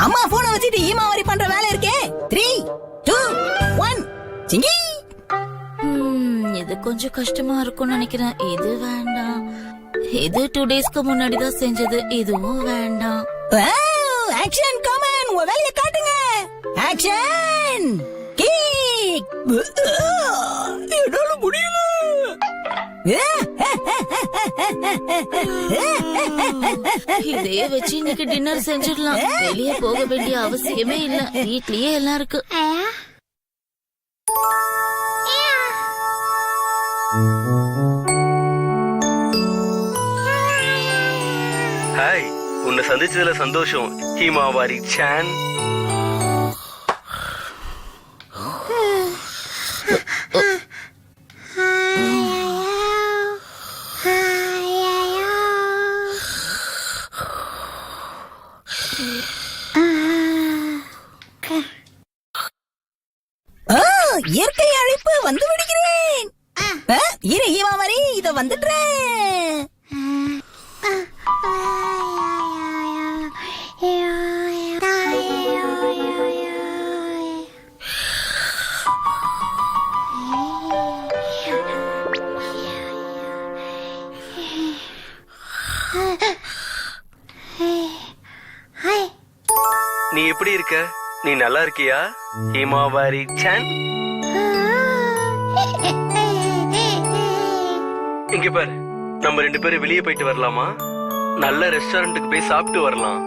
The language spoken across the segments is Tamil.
அம்மா போனை வச்சுட்டு ஈமாவரி பண்ற வேலை இருக்கே. 3, 2, 1 சிங்கி. இது கொஞ்சம் கஷ்டமா இருக்கும்னு நினைக்கிறேன். இது வேண்டாம். இது 2 டேஸ்க்கு முன்னாடி தான் செஞ்சது. இதுவும் வேண்டாம். ஆக்ஷன் கமன், உங்க வேலையை காட்டுங்க. Action kick. என்னால முடியல. இதே வச்சு இன்னைக்கு டின்னர் செஞ்சிடலாம். வெளியே போக வேண்டிய அவசியமே இல்ல. வீட்லயே எல்லாம் இருக்கு. ஹாய், உன்னை சந்திச்சதுல சந்தோஷம் ஹீமாவாரி சான். இயற்கை அழைப்பு வந்து விடுகிறேன். இரு ஈமாவரி, இத வந்துடுறேன். நீ எப்படி இருக்க? நீ நல்லா இருக்கியா ஹீமாவாரி சான்? இங்க பாரு, நம்ம 2 பேரும் வெளியே போயிட்டு வரலாமா? நல்ல ரெஸ்டாரண்ட்டுக்கு போய் சாப்பிட்டு வரலாம்.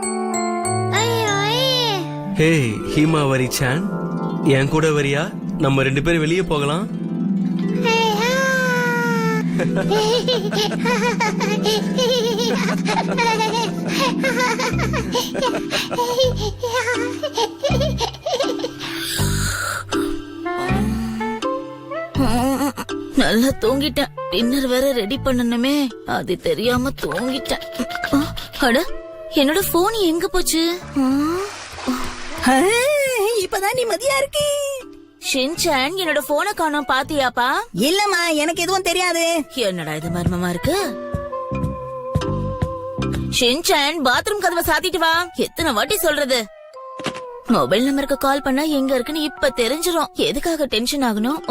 ஹே ஹீமாவாரி சான், என் கூட வரியா? நம்ம 2 பேரும் வெளியே போகலாம். நல்லா தூங்கிட்டேன். டின்னர் வேற ரெடி பண்ணணுமே, அது தெரியாம தூங்கிட்டேன். அட, என்னோட போன் எங்க போச்சு? இப்பதான் நிம்மதியா இருக்கு. ஷின்சான், என்னோட போனை காணோம், பாத்தியாப்பா? இல்லம்மா, எனக்கு எதுவும் தெரியாது. என்னடா இது மர்மமா இருக்கு. ஷின்சான், பாத்ரூம் கதவை சாத்திட்டு வா. எத்தனை வாட்டி சொல்றது? மொபைல் நம்பருக்கு கால் பண்ணா எங்க இருக்குன்னு இப்ப தெரிஞ்சிரும். எதுக்காக டென்ஷன் ஆகணும்?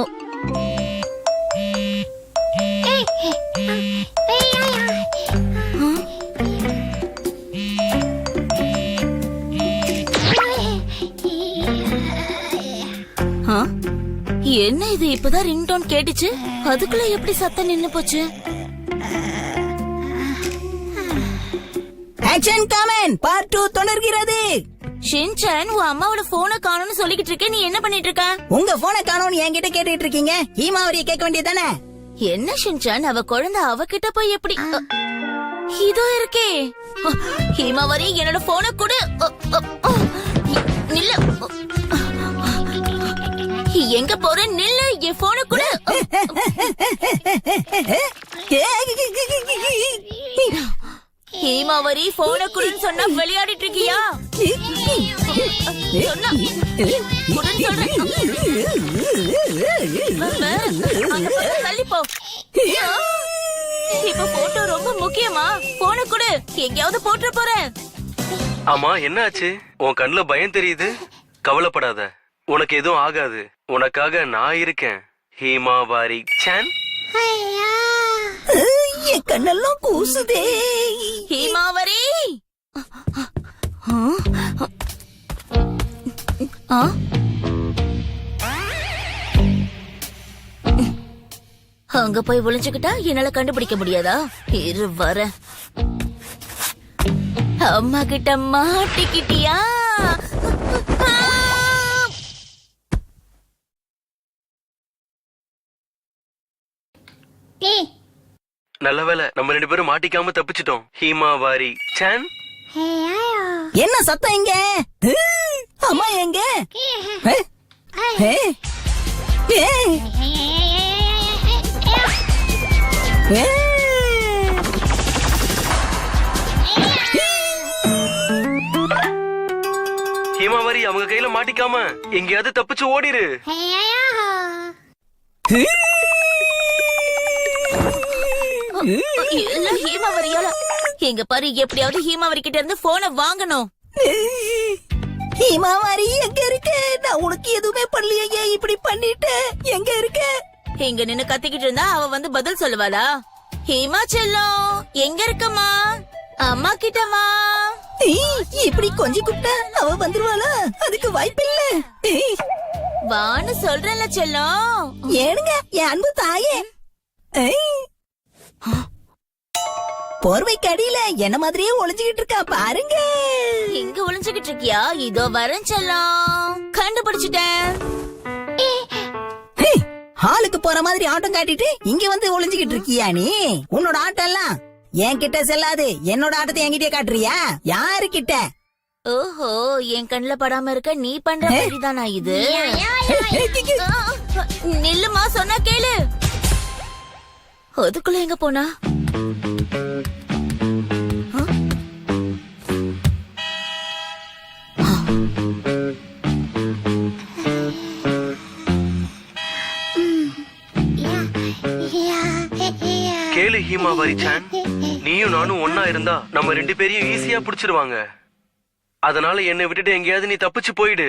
என்ன இது? இப்பதான் ரிங்டோன் கேட்டுச்சு, அதுக்குள்ள எப்படி சத்தம் நின்னு போச்சு? ஆக்ஷன் கமன், பார்ட் 2 தொடர்கிறது. ஷின்சான், உன் அம்மாவோட போனை காணோம்னு சொல்லிக்கிட்டு இருக்க. நீ என்ன பண்ணிட்டு இருக்க? உங்க போனை காணோம்னு என்கிட்ட கேட்டுட்டு இருக்கீங்க. ஹீமாவரியை கேட்க வேண்டியதானே? என்ன ஷின்சான், அவ குழந்தை அவகிட்ட போய் எப்படி? இதோ இருக்கே. ஹீமாவரி, என்னோட போனை கொடு. நில்லு. எங்க போற? நில்லு. என் போனை கொடு. ஹீமாவரி, போனை கொடுன்னு சொன்னா விளையாடிட்டு இருக்கியா? தள்ளிப்போ. இப்ப போட்டோ ரொம்ப முக்கியமா? போனை கொடு, எங்கயாவது போட்டுற போறேன். ஆமா, என்ன ஆச்சு? உன் கண்ணுல பயம் தெரியுது. கவலைப்படாத, உனக்கு எதுவும் ஆகாது. உனக்காக நான் இருக்கேன் ஹீமாவாரி சான். என் கண்ணெல்லாம் கூசுதே. ஹீமாவரி, அங்க போய் ஒளிஞ்சுக்கிட்டா என்னால கண்டுபிடிக்க முடியாதா? இரு வர. அம்மா கிட்ட மாட்டிக்கிட்டியா? நல்ல வேளை, நம்ம 2 பேரும் மாட்டிக்காம தப்பிச்சிட்டோம் ஹீமாவாரி சான். என்ன சத்தம் இங்க? அம்மா எங்க? ஹீமாவாரி, அவங்க கையில மாட்டிக்காம எங்கேயாவது தப்பிச்சு ஓடிரு. ஹீமாவரியால எங்க பாரு, எப்படியாவது ஹீமாவரி கிட்ட இருந்து போனை வாங்கணும். ஹீமாவாரி எங்க இருக்க? நான் உனக்கு எதுவுமே பண்ணலையே, இப்படி பண்ணிட்டு எங்க இருக்க? இங்க நின்னு கத்திக்கிட்டு இருந்தா அவ வந்து பதில் சொல்லுவாளா? ஹீமா செல்லம் எங்க இருக்கமா? அம்மா கிட்ட வா. இப்படி கொஞ்சம் கூப்பிட்டா அவ வந்துருவாளா? அதுக்கு வாய்ப்பில்ல. வான்னு சொல்றேன்ல செல்லம். ஏனுங்க என் அன்பு தாயே. போர்வைக்கு அடியில என்ன மாதிரியே ஒளிஞ்சுகிட்டு இருக்கா பாருங்க. எங்க ஒளிஞ்சுகிட்டு இருக்கியா? இதோ வரேன் செல்லம். கண்டுபிடிச்சிட்டேன். ஹாலுக்கு போற மாதிரி ஆட்டம் காட்டிட்டு இங்க வந்து ஒளிஞ்சுகிட்டு இருக்கியா நீ? உன்னோட ஆட்டம் எல்லாம் என்கிட்ட செல்லாது. என்னோட ஆட்டத்தை என்கிட்டயே காட்டுறியா? யாரு கிட்ட? ஓஹோ, என் கண்ணுல படாம இருக்க நீ பண்ற மாதிரிதானா இது? நில்லுமா, சொன்னா கேளு. அதுக்குள்ள எங்க போனா? கேளு ஹீமாவாரி சான், நீயும் நானும் ஒன்னா இருந்தா நம்ம 2 பேரையும் ஈஸியா புடிச்சிருவாங்க. அதனால என்னை விட்டுட்டு எங்கேயாவது நீ தப்பிச்சு போயிடு.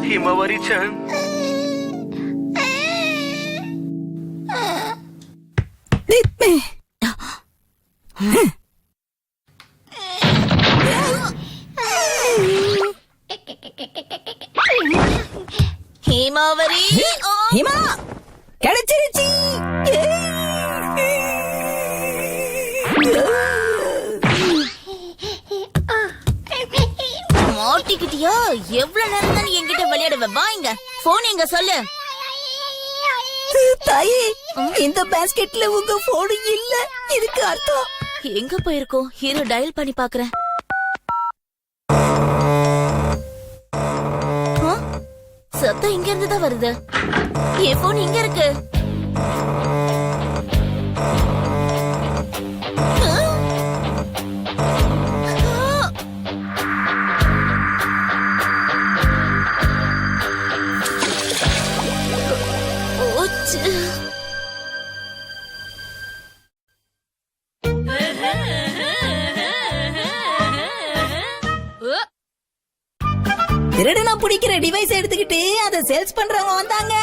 Himawari San. ஹீமாவரி, ஹீமா கிடைச்சிருச்சு. மாட்டிக்கிட்டியா? எவ்வளவு நேரம் தான் நீ என்கிட்ட விளையாடுவ? வா இங்க. போன் எங்க சொல்லு. தாயே, இந்த பாஸ்கெட்ல உங்க போன் இல்ல. இதுக்கு அர்த்தம் எங்க போயிருக்கோம்? ஹீரோ டயல் பண்ணி பாக்குறேன். சத்தம் இங்க இருந்து தான் வருது. என் போன் இங்க இருக்கு. திருடனா பிடிக்கிற டிவைஸ் எடுத்துக்கிட்டு அதை சேல்ஸ் பண்றவங்க வந்தாங்க.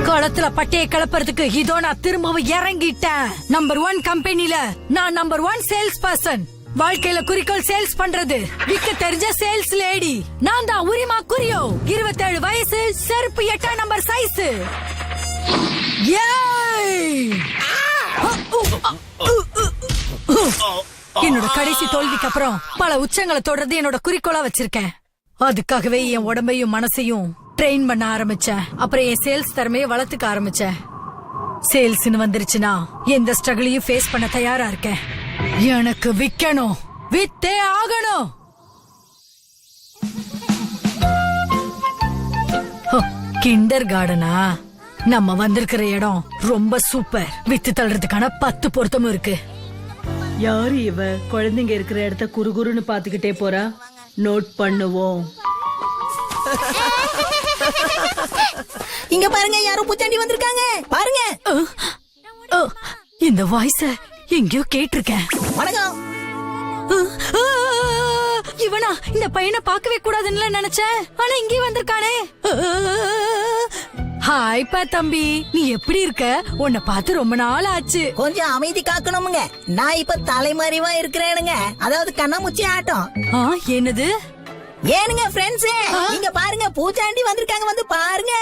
குளத்துல பட்டையை கிளப்புறதுக்கு இதோ நான் திரும்பவும் இறங்கிட்டேன். நம்பர் 1 கம்பெனில நான் நம்பர் 1 சேல்ஸ் பர்சன். வாழ்க்கையில குறிக்கோள் சேல்ஸ் பண்றது. விக்க தெரிஞ்ச சேல்ஸ் லேடி. நான் தான் உரிமா குரியோ. 27 வயசு, செருப்பு 8 நம்பர் சைஸ். என்னோட கடைசி தோல்விக்கு அப்புறம் பல உச்சங்களை தொடர்ந்து என்னோட குறிக்கோளா வச்சிருக்கேன். அதுக்காகவே என் உடம்பையும் மனசையும் ட்ரெயின் பண்ண ஆரம்பிச்சேன். அப்புறம் என் சேல்ஸ் திறமையை வளர்த்துக்க ஆரம்பிச்சேன். சேல்ஸ்னு வந்துருச்சுன்னா எந்த ஸ்ட்ரகிளையும் ஃபேஸ் பண்ண தயாரா இருக்கேன். எனக்கு விக்கணும், வித்தே ஆகணும். கிண்டர் கார்டனா? நம்ம வந்திருக்கிற இடம் ரொம்ப சூப்பர். வித்து தள்ளுறதுக்கான 10 பொருத்தமும் இருக்கு. யாரு இவ? குழந்தைங்க இருக்கிற இடத்த குறுகுறுன்னு பாத்துக்கிட்டே போறா. நோட் பண்ணுவோம். இங்க பாருங்க, யாரோ பூச்சாண்டி வந்திருக்காங்க பாருங்க. இந்த வாய்ஸ எங்கேயோ கேட்டிருக்கேன். வணக்கம். இவனா? இந்த பையனை பார்க்கவே கூடாதுன்னு நினைச்சேன். ஆனா இங்கே வந்திருக்கானே. ஹாய் பா தம்பி, நீ எப்படி இருக்க? உன்னை பார்த்து ரொம்ப நாள் ஆச்சு. கொஞ்சம் அமைதி காக்கணுமுங்க. நான் இப்ப தலைமறைவா இருக்கிறேனுங்க. அதாவது கண்ணாமூச்சி ஆட்டம். என்னது? ஏனுங்க ஃப்ரெண்ட்ஸ், இங்க பாருங்க, பூச்சாண்டி வந்திருக்காங்க, வந்து பாருங்க.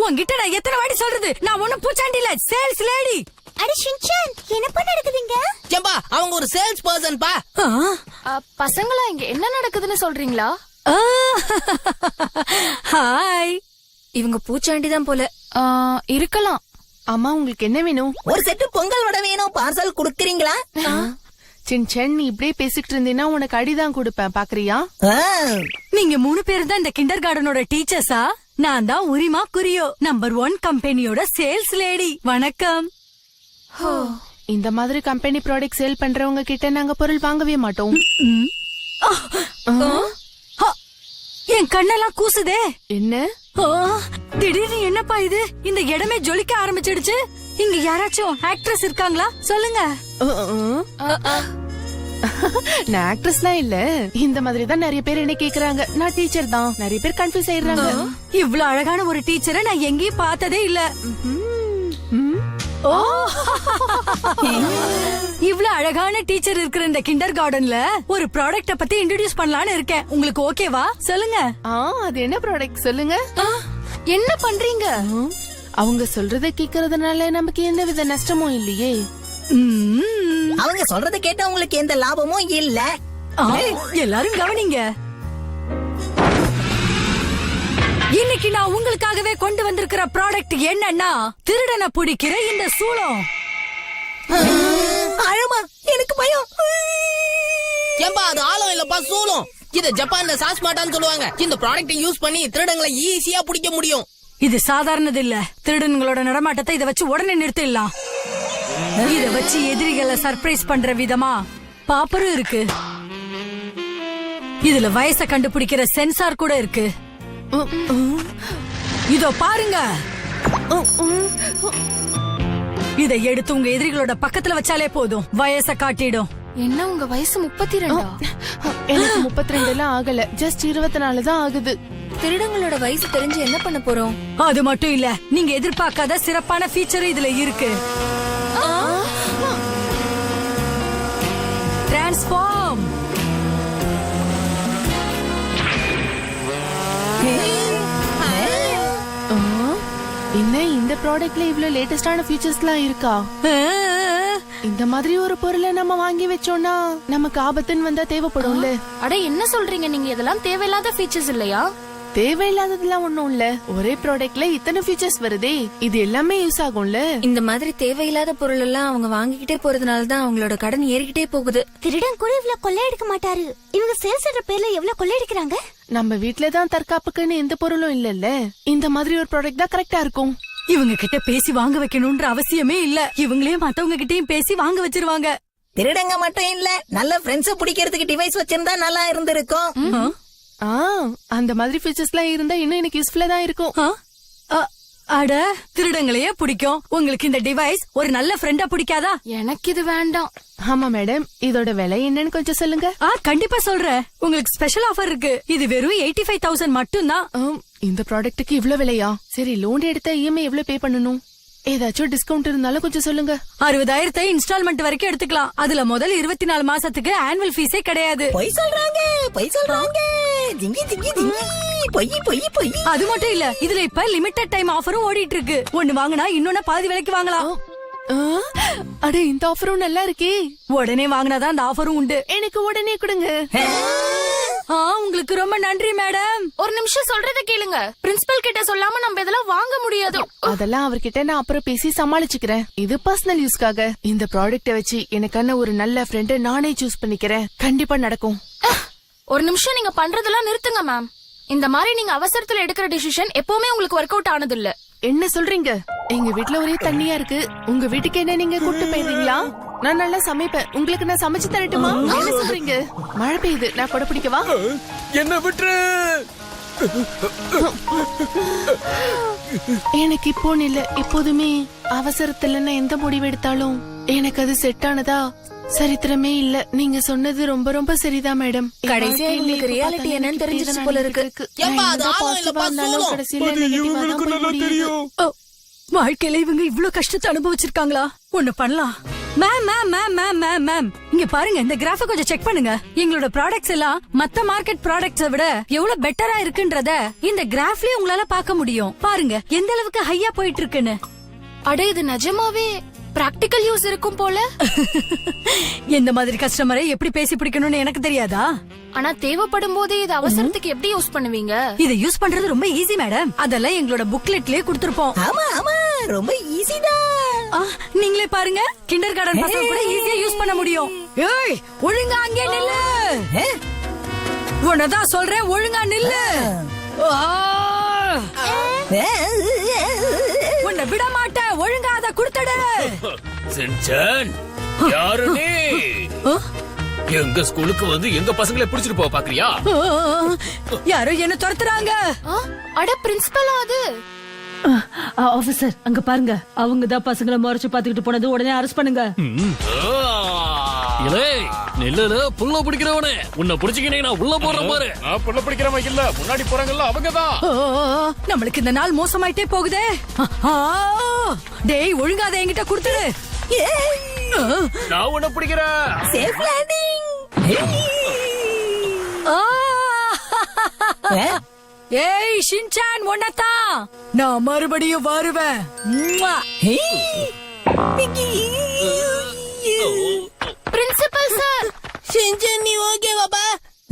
உன்கிட்ட நான் எத்தனை வாட்டி சொல்றது? நான் ஒண்ணும் பூச்சாண்டி இல்ல, சேல்ஸ் லேடி. அட ஷின்சான், என்னப்பா நடக்குதுங்க? ஜம்பா, அவங்க ஒரு சேல்ஸ் பர்சன் பா. பசங்களா, இங்க என்ன நடக்குதுன்னு சொல்றீங்களா? ஹாய். இவங்க பூச்சாண்டி தான் போல. இருக்கலாம். அம்மா, உங்களுக்கு என்ன வேணும்? ஒரு செட்டு பொங்கல் வடை வேணும், பார்சல் குடுக்கறீங்களா? சின்சன், நீ இப்படியே பேசிக்கிட்டு இருந்தீன்னா உனக்கு அடிதான் கொடுப்பேன், பாக்குறியா? நீங்க 3 பேர் தான் இந்த கிண்டர் கார்டனோட டீச்சர்ஸா? நான் தான் உரிமா குரியோ, நம்பர் 1 கம்பெனியோட சேல்ஸ் லேடி. வணக்கம். இந்த மாதிரி கம்பெனி ப்ராடக்ட் சேல் பண்றவங்க கிட்ட நாங்க பொருள் வாங்கவே மாட்டோம். என் கண்ணெல்லாம் கூசுதே. என்ன? திடீர்னு என்னப்பா இது? இந்த இடமே ஜொலிக்க ஆரம்பிச்சிடுச்சு. இங்க யாராச்சும் ஆக்ட்ரஸ் இருக்காங்களா சொல்லுங்க. நான் ஆக்ட்ரஸ்லாம் இல்ல. இந்த மாதிரி தான் நிறைய பேர் என்ன கேக்குறாங்க. நான் டீச்சர் தான். நிறைய பேர் கன்ஃபியூஸ் ஆயிடுறாங்க. இவ்ளோ அழகான ஒரு டீச்சரை நான் எங்கேயும் பார்த்ததே இல்ல. ஓ, இவ்ளோ அழகான டீச்சர் இருக்கிற இந்த கிண்டர் கார்டன்ல ஒரு ப்ராடக்ட்ட பத்தி இன்ட்ரோடியூஸ் பண்ணலாம்னு இருக்கேன். உங்களுக்கு ஓகேவா? சொல்லுங்க. அது என்ன ப்ராடக்ட் சொல்லுங்க. என்ன பண்றீங்க? அவங்க சொல்றத கேக்குறதுனால நமக்கு எந்த வித நஷ்டமும் இல்லையே. அவங்க சொல்றத கேட்ட உங்களுக்கு எந்த லாபமும் இல்ல. எல்லாரும் கவனிங்க. இன்னைக்கு நான் உங்களுக்காகவே கொண்டு வந்திருக்கிற ப்ராடக்ட் என்னன்னா திருடனை பிடிக்கிற இந்த சூளம். ஆழமா எனக்கு பயம். ஏம்பா அது ஆழம் இல்லப்பா சூலம். இத ஜப்பான்ல சாஸ்மாட்டான்னு சொல்லுவாங்க. இந்த ப்ராடக்ட் யூஸ் பண்ணி திருடங்களை ஈஸியா பிடிக்க முடியும். இது சாதாரணது இல்ல. திருடன்களோட நடமாட்டத்தை இத வச்சு உடனே நிறுத்திடலாம். இத வச்சு எதிரிகளை சர்ப்ரைஸ் பண்ற விதமா பாப்பரும் இருக்கு. இதுல வயசை கண்டுபிடிக்கிற சென்சார் கூட இருக்கு. இதோ பாருங்க. இதை எடுத்து உங்க எதிரிகளோட பக்கத்துல வச்சாலே போதும், வயசை காட்டிடும். என்ன உங்க வயசு 32? எனக்கு 32 எல்லாம் ஆகல. ஜஸ்ட் 24 தான் ஆகுது. திருடங்களோட வயசு தெரிஞ்சு என்ன பண்ண போறோம்? அது மட்டும் இல்ல, நீங்க எதிர்பார்க்காத சிறப்பான ஃபீச்சர் இதுல இருக்கு. டிரான்ஸ்ஃபார்ம். என்ன இந்த ப்ராடக்ட்ல இவ்ளோ லேட்டஸ்டான ஃபீச்சர்ஸ்லாம் இருக்கா? இந்த மாதிரி ஒரு பொருளை நம்ம வாங்கி வச்சோம்னா நமக்கு ஆபத்துன்னு வந்தா தேவைப்படும்ல. அட என்ன சொல்றீங்க நீங்க? இதெல்லாம் தேவையில்லாத ஃபீச்சர்ஸ் இல்லையா? தேவையில்லாததெல்லாம் ஒண்ணும் இல்ல. ஒரே ப்ராடக்ட்ல இத்தனை ஃபீச்சர்ஸ் வருதே, இது எல்லாமே யூஸ் ஆகும்ல. இந்த மாதிரி தேவையில்லாத பொருள் எல்லாம் அவங்க வாங்கிக்கிட்டே போறதுனால தான் அவங்களோட கடன் ஏறிக்கிட்டே போகுது. திருடன் கூட இவ்வளவு கொள்ளையடிக்க மாட்டாரு. இவங்க சேல்ஸ் என்ற பேர்ல எவ்வளவு கொள்ளையடிக்கிறாங்க. நம்ம வீட்ல தான் தற்காப்புக்குன்னு எந்த பொருளும் இல்லல்ல. இந்த மாதிரி ஒரு ப்ராடக்ட் தான் கரெக்டா இருக்கும். இவங்க கிட்ட பேசி வாங்க வைக்கணும்ன்ற அவசியமே இல்ல. இவங்களே மத்தவங்க கிட்டயும் பேசி வாங்க வச்சிருவாங்க. திருடங்க மட்டும் இல்ல, நல்ல ஃப்ரெண்ட்ஸ் பிடிக்கிறதுக்கு டிவைஸ் வச்சிருந்தா நல்லா இருந்திருக்கும். அந்த மாதிரி ஃபீச்சர்ஸ்லாம் இருந்தா இன்னும் எனக்கு யூஸ்ஃபுல்லா தான் இருக்கும். அட, திருடங்களையே பிடிக்கும், உங்களுக்கு இந்த டிவைஸ் ஒரு நல்ல ஃப்ரெண்டா பிடிக்காதா? எனக்கு இது வேண்டாம். ஆமா மேடம், இதோட விலை என்னன்னு கொஞ்சம் சொல்லுங்க. கண்டிப்பா சொல்றேன். உங்களுக்கு ஸ்பெஷல் ஆஃபர் இருக்கு. இது வெறும் 85,000 மட்டும் தான். இந்த ப்ராடக்ட்டுக்கு இவ்ளோ விலையா? சரி, லோன் எடுத்தா இஎம்ஐ எவ்வளவு பே பண்ணணும்? ஏதாச்சும் டிஸ்கவுண்ட் இருந்தாலும் கொஞ்சம் சொல்லுங்க. 60,000 இன்ஸ்டால்மெண்ட் வரைக்கும் எடுத்துக்கலாம். அதுல முதல் 24 மாசத்துக்கு ஆனுவல் ஃபீஸே கிடையாது. பொய் சொல்றாங்க, பொய் சொல்றாங்க. திங்கி திங்கி திங்கி. பொய் பொய் பொய். அது மட்டும் இல்ல, இதுல இப்ப லிமிடெட் டைம் ஆஃபரும் ஓடிட்டு இருக்கு. ஒன்னு வாங்கினா இன்னொன்னு பாதி விலைக்கு வாங்கலாம். அட, இந்த ஆஃபரும் நல்லா இருக்கே. உடனே வாங்கினாதான் அந்த ஆஃபரும் உண்டு. எனக்கு உடனே கொடுங்க. உங்களுக்கு ரொம்ப நன்றி மேடம். ஒரு நிமிஷம் சொல்றத கேளுங்க. பிரின்சிபல் கிட்ட சொல்லாம நம்ம இதெல்லாம் வாங்க முடியாது. அதெல்லாம் அவர்கிட்ட நான் அப்புறம் பேசி சமாளிச்சுக்கிறேன். இது பர்சனல் யூஸ்க்காக. இந்த ப்ராடக்ட்ட வச்சு எனக்கான ஒரு நல்ல ஃப்ரெண்ட் நானே சூஸ் பண்ணிக்கிறேன். கண்டிப்பா நடக்கும். ஒரு நிமிஷம் நீங்க பண்றதெல்லாம் நிறுத்துங்க மேம். இந்த மாதிரி நீங்க அவசரத்துல எடுக்கிற டிசிஷன் எப்பவுமே உங்களுக்கு ஒர்க் அவுட் ஆனது இல்ல. என்ன சொல்றீங்க? எங்க வீட்ல ஒரே தண்ணியா இருக்கு. உங்க வீட்டுக்கு என்ன நீங்க கூட்டு போயிருந்தீங்களா? நான் நல்லா சமைப்பேன். உங்களுக்கு நான் சமைச்சு தரட்டுமா? என்ன சொல்றீங்க? மழை பெய்யுது, நான் கொடை பிடிக்கவா? என்ன விட்டுரு. எனக்கு இப்போ இல்ல, எப்போதுமே அவசரத்துல நான் எந்த முடிவு எடுத்தாலும் எனக்கு அது செட் ஆனதா சரித்திரமே இல்ல. நீங்க சொன்னது ரொம்ப ரொம்ப சரிதான் மேடம். கடைசியா உங்களுக்கு ரியாலிட்டி என்னன்னு தெரிஞ்சிருச்சு போல இருக்கு. ஏம்பா அது ஆழம் இல்லப்பா சூலம். வாழ்க்கையில இவங்க இவ்ளோ கஷ்டத்தை அனுபவிச்சிருக்காங்களா? ஒண்ணு பண்ணலாம். Ma'am ma'am ma'am ma'am ma'am ma'am இங்க பாருங்க, இந்த கிராஃப கொஞ்சம் செக் பண்ணுங்க. எங்களோட ப்ராடக்ட்ஸ் எல்லாம் மத்த மார்க்கெட் ப்ராடக்ட்ஸை விட எவ்வளவு பெட்டரா இருக்குன்றத இந்த கிராஃப்லயே உங்களால பார்க்க முடியும். பாருங்க எந்த அளவுக்கு ஹையா போயிட்டு இருக்குன்னு. அட, இது நிஜமாவே பிராக்டிகல் யூஸ் இருக்கும் போல. எந்த மாதிரி கஸ்டமரை எப்படி பேசி பிடிக்கணும்னு எனக்கு தெரியாதா? ஆனா தேவைப்படும் போதே இது அவசரத்துக்கு எப்படி யூஸ் பண்ணுவீங்க? இதை யூஸ் பண்றது ரொம்ப ஈஸி மேடம். அதெல்லாம் எங்களோட புக்லெட்லயே கொடுத்திருப்போம். ஆமா ஆமா, ரொம்ப ஈஸி தான். நீங்களே பாருங்க, கிண்டர் கார்டன் பசங்க கூட ஈஸியா யூஸ் பண்ண முடியும். ஏய், ஒழுங்கா அங்கே நில்லு. உன்னதான் சொல்றேன், ஒழுங்கா நில்லு. உன்னை விட மாட்டேன். ஒழுங்கா அத குடுத்துடு. சென்சன், யாரு நீ? எங்க ஸ்கூலுக்கு வந்து எங்க பசங்களை பிடிச்சிட்டு போக பாக்குறியா? யாரோ என்ன துரத்துறாங்க. அட, பிரின்சிபலா அது? ஆபீசர் அங்க பாருங்க, அவங்க தான் பசங்களை முறைச்சு பாத்துக்கிட்டு போனது, உடனே அரெஸ்ட் பண்ணுங்க. இலே நெல்லுல புல்ல பிடிக்கிறவனே, உன்னை பிடிச்சிக்கினே நான் உள்ள போறேன் பாரு. நான் புல்ல பிடிக்கிறவன் இல்ல, முன்னாடி போறாங்கல்ல அவங்கதான். நம்மளுக்கு இந்த நாள் மோசமாயிட்டே போகுதே. டேய் ஒழுங்கா அதை என்கிட்ட கொடுத்துடு. நான் உன்னை பிடிக்கிறேன். Safe landing. ஏய் ஷின்சான் ஒன்னதான் நான் மறுபடியும் வருவேன். Principal sir. ஷின்சான் நீ ஓகே பாப்பா?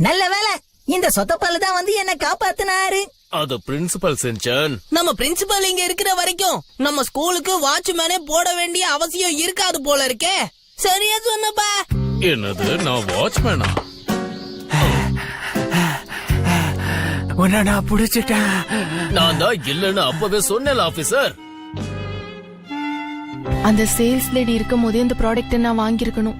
நல்ல வேலை, இந்த சொத்தப்பல்லு தான் வந்து என்ன காப்பாத்தினாரு. அது பிரின்சிபல் சென்சான். நம்ம பிரின்சிபல் இங்க இருக்கிற வரைக்கும் நம்ம ஸ்கூலுக்கு வாட்ச்மேனே போட வேண்டிய அவசியம் இருக்காது போல இருக்கே. சரியா சொன்னப்பா. என்னது, நான் வாட்ச்மேனா? உன்னை நான் புடிச்சிட்டேன். நான் தான் இல்லன்னு அப்பவே சொன்னேன் ஆபீசர். அந்த சேல்ஸ் லேடி இருக்கும் போதே இந்த ப்ராடக்ட் நான் வாங்கியிருக்கணும்.